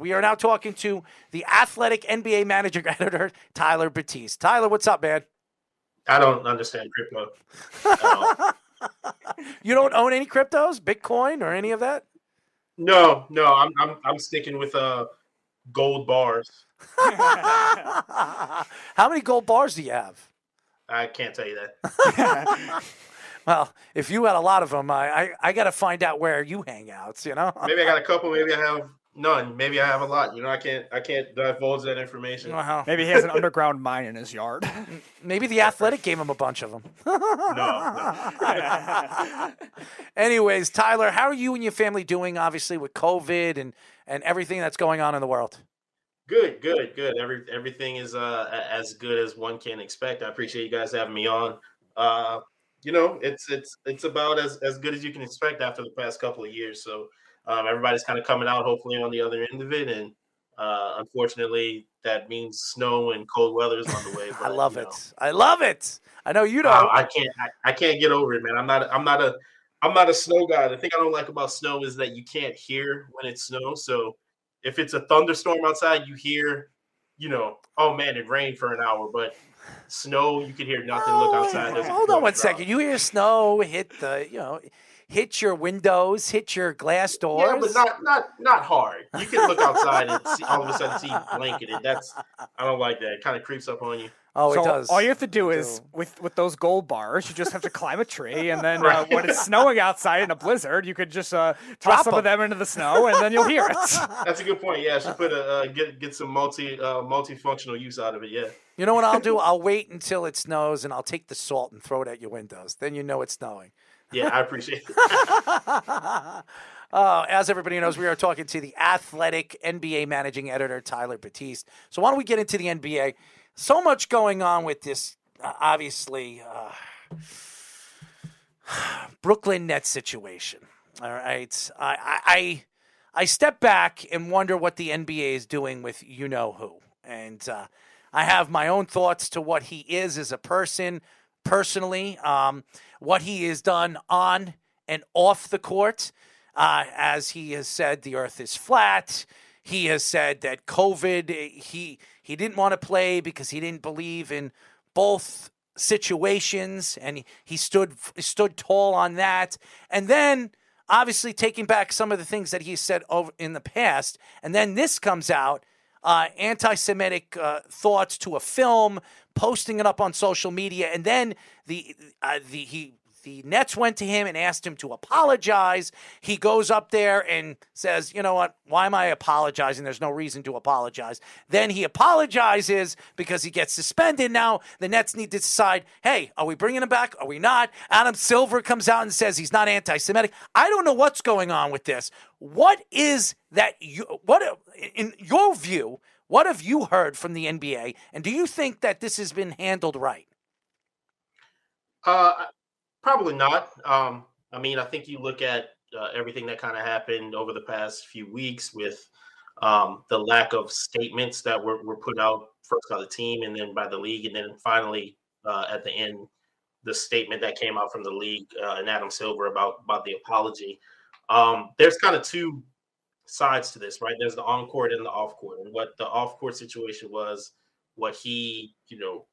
We are now talking to the Athletic NBA manager editor, Tyler Batiste. Tyler, what's up, man? I don't understand crypto at all. You don't own any cryptos, Bitcoin, or any of that? No, I'm sticking with gold bars. How many gold bars do you have? I can't tell you that. Well, if you had a lot of them, I got to find out where you hang out, you know? Maybe I got a couple, maybe I have none. Maybe I have a lot. You know, I can't divulge that information. Well, Maybe he has an underground mine in his yard. maybe the Athletic gave him a bunch of them. No. Anyways, Tyler, how are you and your family doing, obviously, with COVID and everything that's going on in the world? Good. Everything is as good as one can expect. I appreciate you guys having me on. You know, it's about as good as you can expect after the past couple of years. So everybody's kind of coming out, hopefully, on the other end of it. And unfortunately, that means snow and cold weather is on the way. But, I love it. I love it. I know you don't. I can't get over it, man. I'm not a snow guy. The thing I don't like about snow is that you can't hear when it snows. So if it's a thunderstorm outside, you hear, you know, oh man, it rained for an hour, but snow, you can hear nothing. Look outside. Hold on one second. You hear snow hit hit your windows, hit your glass doors. Yeah, but not hard. You can look outside and see, all of a sudden see blanketed. I don't like that. It kind of creeps up on you. Oh, so it does. All you have to do is with those gold bars, you just have to climb a tree, and then when it's snowing outside in a blizzard, you could just drop some of them into the snow, and then you'll hear it. That's a good point. Yeah, I should put get some multifunctional use out of it. Yeah. You know what I'll do? I'll wait until it snows, and I'll take the salt and throw it at your windows. Then you know it's snowing. Yeah, I appreciate it. As everybody knows, we are talking to the Athletic NBA managing editor, Tyler Batiste. So why don't we get into the NBA? So much going on with this, obviously, Brooklyn Nets situation. All right. I step back and wonder what the NBA is doing with you-know-who. And I have my own thoughts to what he is as a person, personally, what he has done on and off the court. As he has said, the earth is flat. He has said that COVID, he didn't want to play because he didn't believe in both situations, and he stood tall on that. And then, obviously, taking back some of the things that he said over in the past, and then this comes out, anti-Semitic thoughts to a film, posting it up on social media, and then the Nets went to him and asked him to apologize. He goes up there and says, you know what, why am I apologizing? There's no reason to apologize. Then he apologizes because he gets suspended. Now the Nets need to decide, hey, are we bringing him back? Are we not? Adam Silver comes out and says he's not anti-Semitic. I don't know what's going on with this. What is that? In your view, what have you heard from the NBA? And do you think that this has been handled right? Probably not. I mean, I think you look at everything that kind of happened over the past few weeks with the lack of statements that were put out first by the team and then by the league. And then finally, at the end, the statement that came out from the league and Adam Silver about the apology. There's kind of two sides to this, right? There's the on-court and the off-court. And what the off-court situation was, what he,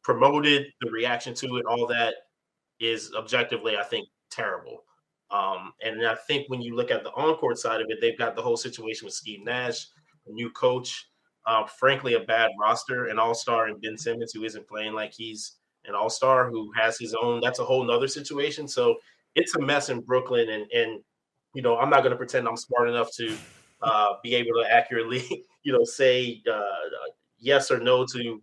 promoted, the reaction to it, all that is objectively, I think, terrible. And I think when you look at the on-court side of it, they've got the whole situation with Steve Nash, a new coach, frankly, a bad roster, an all-star in Ben Simmons, who isn't playing like he's an all-star, who has his own. That's a whole nother situation. So it's a mess in Brooklyn. And I'm not going to pretend I'm smart enough to be able to accurately, say yes or no to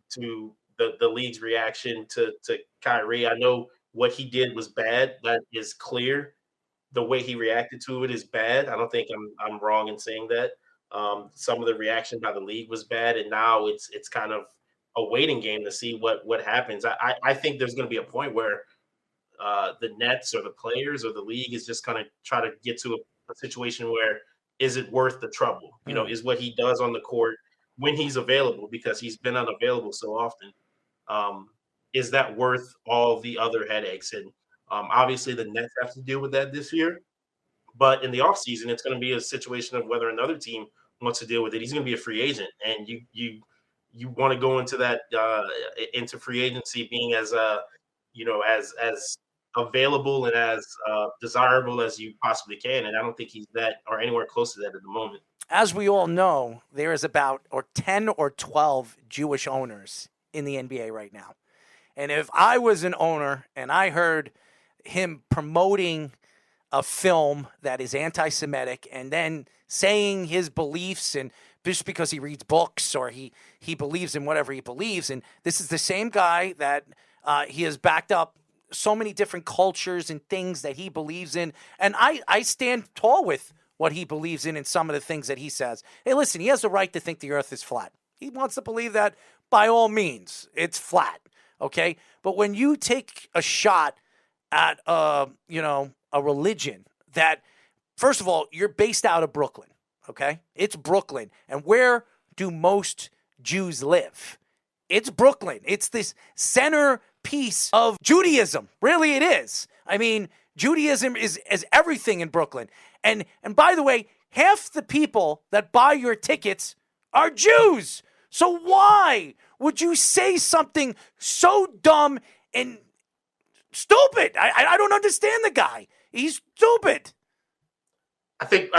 the league's reaction to Kyrie. I know what he did was bad. That is clear. The way he reacted to it is bad. I don't think I'm wrong in saying that. Some of the reaction by the league was bad, and now it's kind of a waiting game to see what happens. I think there's going to be a point where the Nets or the players or the league is just going to try to get to a situation where is it worth the trouble? Is what he does on the court when he's available, because he's been unavailable so often. Is that worth all the other headaches? And obviously the Nets have to deal with that this year. But in the offseason, it's going to be a situation of whether another team wants to deal with it. He's going to be a free agent, and you want to go into that into free agency being as as available and as desirable as you possibly can. And I don't think he's that or anywhere close to that at the moment. As we all know, there is about 10 or 12 Jewish owners in the NBA right now. And if I was an owner and I heard him promoting a film that is anti-Semitic and then saying his beliefs, and just because he reads books or he believes in whatever he believes, and this is the same guy that he has backed up so many different cultures and things that he believes in, and I stand tall with what he believes in and some of the things that he says. Hey, listen, he has the right to think the earth is flat. He wants to believe that by all means it's flat, okay? But when you take a shot at a religion that, first of all, you're based out of Brooklyn, okay? It's Brooklyn. And where do most Jews live? It's Brooklyn. It's this centerpiece of Judaism. Really, it is. I mean, Judaism is everything in Brooklyn. And by the way, half the people that buy your tickets are Jews. So why would you say something so dumb and stupid? I don't understand the guy. He's stupid. I think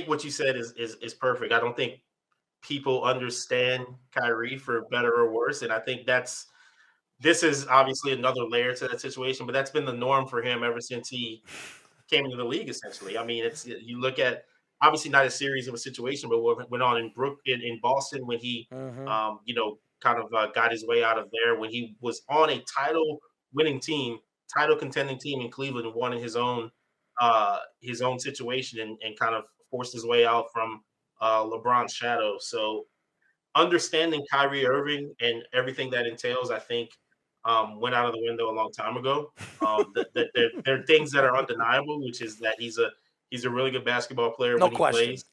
what you said is perfect. I don't think people understand Kyrie for better or worse, and I think this is obviously another layer to that situation. But that's been the norm for him ever since he came into the league. Essentially, I mean, you look at obviously not a series of a situation, but what went on in Boston when he kind of got his way out of there when he was on a title-winning team, title-contending team in Cleveland, and won in his own situation and kind of forced his way out from LeBron's shadow. So understanding Kyrie Irving and everything that entails, I think, went out of the window a long time ago. There are things that are undeniable, which is that he's a really good basketball player when he plays.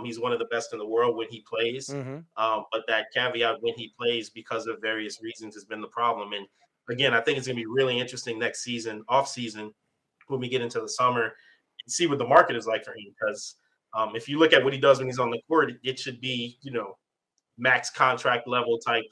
He's one of the best in the world when he plays. But that caveat when he plays because of various reasons has been the problem. And again, I think it's going to be really interesting next season, off season, when we get into the summer and see what the market is like for him. Because if you look at what he does when he's on the court, it should be, max contract level type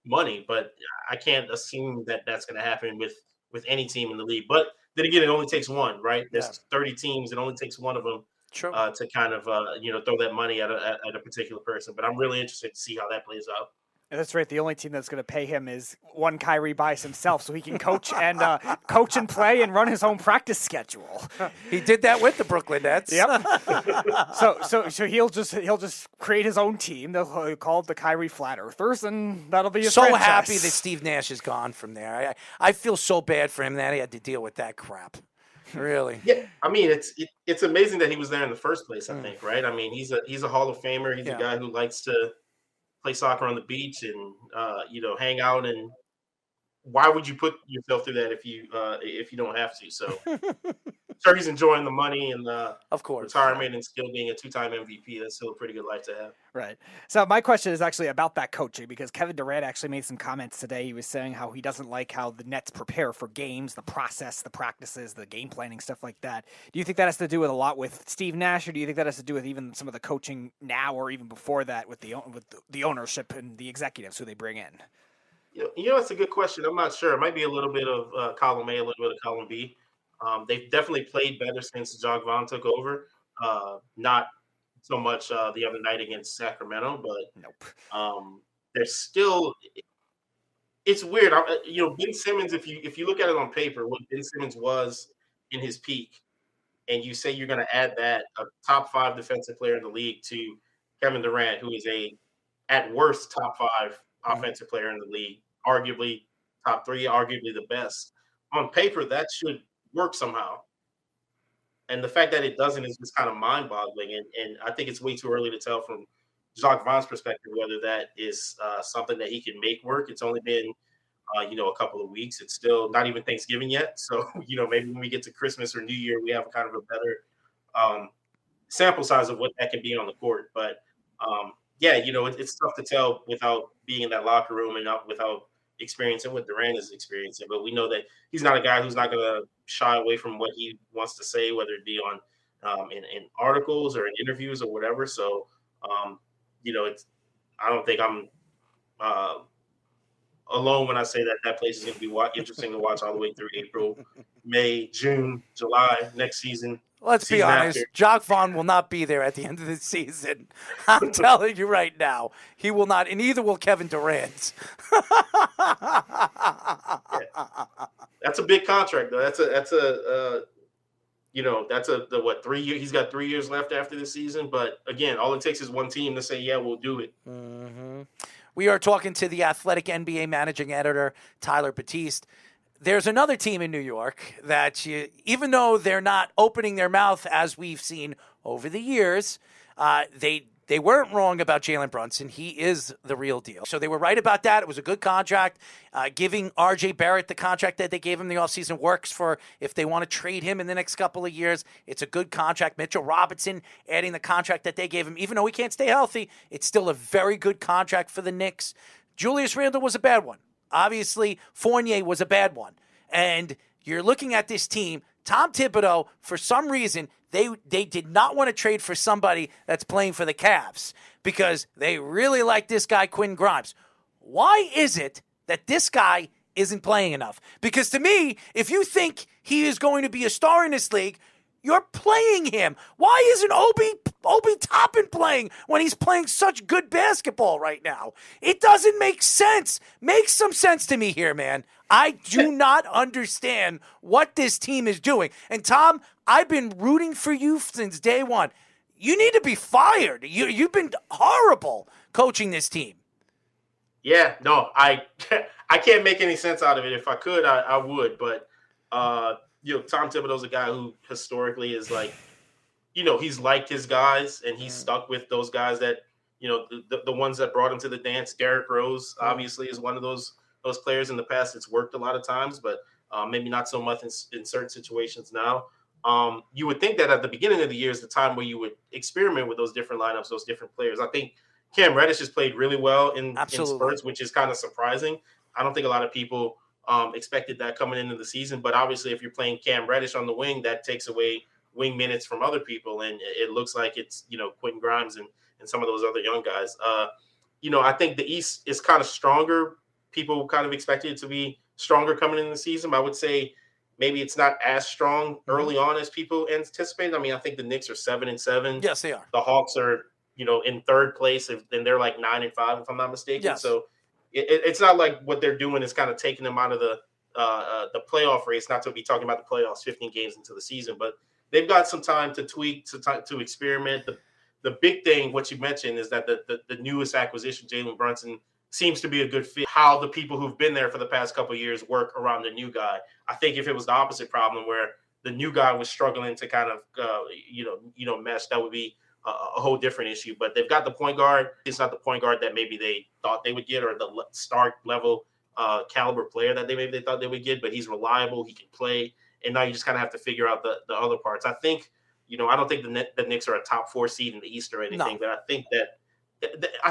money. But I can't assume that that's going to happen with any team in the league. But then again, it only takes one, right? There's 30 teams. It only takes one of them to kind of, throw that money at a particular person. But I'm really interested to see how that plays out. And that's right. The only team that's going to pay him is one Kyrie buys himself, so he can coach and play and run his own practice schedule. He did that with the Brooklyn Nets. Yep. so he'll just create his own team. They'll call it the Kyrie Flat Earthers, and that'll be his so franchise. Happy that Steve Nash is gone from there. I feel so bad for him that he had to deal with that crap. Really? Yeah. I mean, it's amazing that he was there in the first place. I think, right? I mean, he's a Hall of Famer. He's a guy who likes to play soccer on the beach and hang out. And why would you put yourself through that if you don't have to? So sure, he's enjoying the money and of course retirement and still being a 2-time MVP. That's still a pretty good life to have. Right. So my question is actually about that coaching, because Kevin Durant actually made some comments today. He was saying how he doesn't like how the Nets prepare for games, the process, the practices, the game planning, stuff like that. Do you think that has to do with a lot with Steve Nash, or do you think that has to do with even some of the coaching now or even before that with the ownership and the executives who they bring in? It's a good question. I'm not sure. It might be a little bit of column A, a little bit of column B. They've definitely played better since Jacques Vaughn took over. Not so much the other night against Sacramento, but there's still. It's weird. Ben Simmons. If you look at it on paper, what Ben Simmons was in his peak, and you say you're going to add that a top 5 defensive player in the league to Kevin Durant, who is at worst top 5 offensive player in the league, arguably top 3, arguably the best. On paper, that should work somehow. And the fact that it doesn't is just kind of mind-boggling. And I think it's way too early to tell from Jacques Vaughn's perspective whether that is something that he can make work. It's only been, a couple of weeks. It's still not even Thanksgiving yet. So, maybe when we get to Christmas or New Year, we have kind of a better sample size of what that can be on the court. But, it's tough to tell without being in that locker room and without experiencing what Durant is experiencing. But we know that he's not a guy who's not going to shy away from what he wants to say, whether it be on in articles or in interviews or whatever. So It's I don't think I'm uh, alone when I say that place is going to be interesting to watch all the way through April, May, June, July next season. Let's be Season honest. after. Jock Vaughn will not be there at the end of the season. I'm telling you right now, he will not, and neither will Kevin Durant. That's a big contract, though. That's a 3 year. He's got 3 years left after the season. But again, all it takes is one team to say, "Yeah, we'll do it." Mm-hmm. We are talking to the Athletic NBA managing editor, Tyler Batiste. There's another team in New York that, even though they're not opening their mouth as we've seen over the years, they weren't wrong about Jalen Brunson. He is the real deal. So they were right about that. It was a good contract. Giving R.J. Barrett the contract that they gave him in the offseason works for if they want to trade him in the next couple of years. It's a good contract. Mitchell Robinson adding the contract that they gave him, even though he can't stay healthy, it's still a very good contract for the Knicks. Julius Randle was a bad one. Obviously, Fournier was a bad one. And you're looking at this team, Tom Thibodeau, for some reason, they did not want to trade for somebody that's playing for the Cavs because they really like this guy, Quinn Grimes. Why is it that this guy isn't playing enough? Because to me, if you think he is going to be a star in this league, you're playing him. Why isn't Obi Toppin playing when he's playing such good basketball right now? It doesn't make sense. Make some sense to me here, man. I do not understand what this team is doing. And Tom, I've been rooting for you since day one. You need to be fired. You've been horrible coaching this team. Yeah, no, I can't make any sense out of it. If I could, I would. But Tom Thibodeau's a guy who historically is he's liked his guys and he's stuck with those guys that, the ones that brought him to the dance. Derrick Rose obviously is one of those players in the past. It's worked a lot of times, but maybe not so much in certain situations now. You would think that at the beginning of the year is the time where you would experiment with those different lineups, those different players. I think Cam Reddish has played really well in spurts, which is kind of surprising. I don't think a lot of people expected that coming into the season, but obviously if you're playing Cam Reddish on the wing, that takes away wing minutes from other people, and it looks like it's Quentin Grimes and some of those other young guys. I think the East is kind of stronger. People kind of expected it to be stronger coming into the season, but I would say maybe it's not as strong early on as people anticipated. I mean, I think the Knicks are 7-7. Yes, they are. The Hawks are in third place, and they're like 9-5 if I'm not mistaken. Yes. So it's not like what they're doing is kind of taking them out of the playoff race, not to be talking about the playoffs 15 games into the season, but they've got some time to tweak, to experiment. The big thing, what you mentioned, is that the newest acquisition, Jalen Brunson, seems to be a good fit. How the people who've been there for the past couple of years work around the new guy. I think if it was the opposite problem where the new guy was struggling to kind of, mesh, that would be a whole different issue. But they've got the point guard. It's not the point guard that maybe they thought they would get, or the start level caliber player that they thought they would get, but he's reliable. He can play. And now you just kind of have to figure out the other parts. I think, I don't think the Knicks are a top 4 seed in the East or anything, but I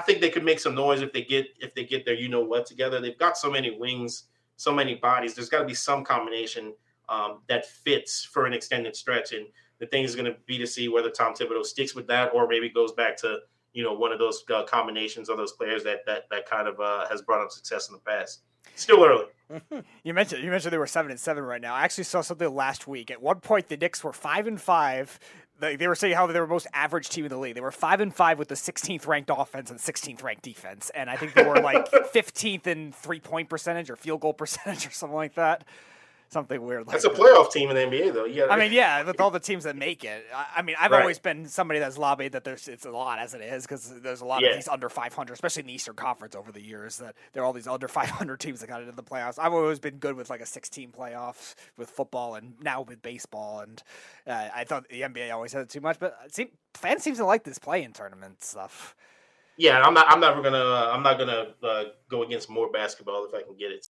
think they could make some noise if they get their what together. They've got so many wings, so many bodies. There's got to be some combination that fits for an extended stretch. And the thing is going to be to see whether Tom Thibodeau sticks with that or maybe goes back to one of those combinations of those players that kind of has brought up success in the past. Still early. You mentioned they were 7-7 right now. I actually saw something last week. At one point, the Knicks were 5-5. They were saying how they were most average team in the league. They were 5-5 with the 16th ranked offense and 16th ranked defense, and I think they were like 15th in 3-point percentage or field goal percentage or something like that. Something weird. That's a playoff team in the NBA, though. With all the teams that make it. I've always been somebody that's lobbied that it's a lot as it is, because there's a lot of these under 500, especially in the Eastern Conference over the years, that there are all these under 500 teams that got into the playoffs. I've always been good with like a 16 playoffs with football and now with baseball, and I thought the NBA always had it too much, but fans seem to like this play-in tournament stuff. Yeah, I'm not gonna go against more basketball if I can get it.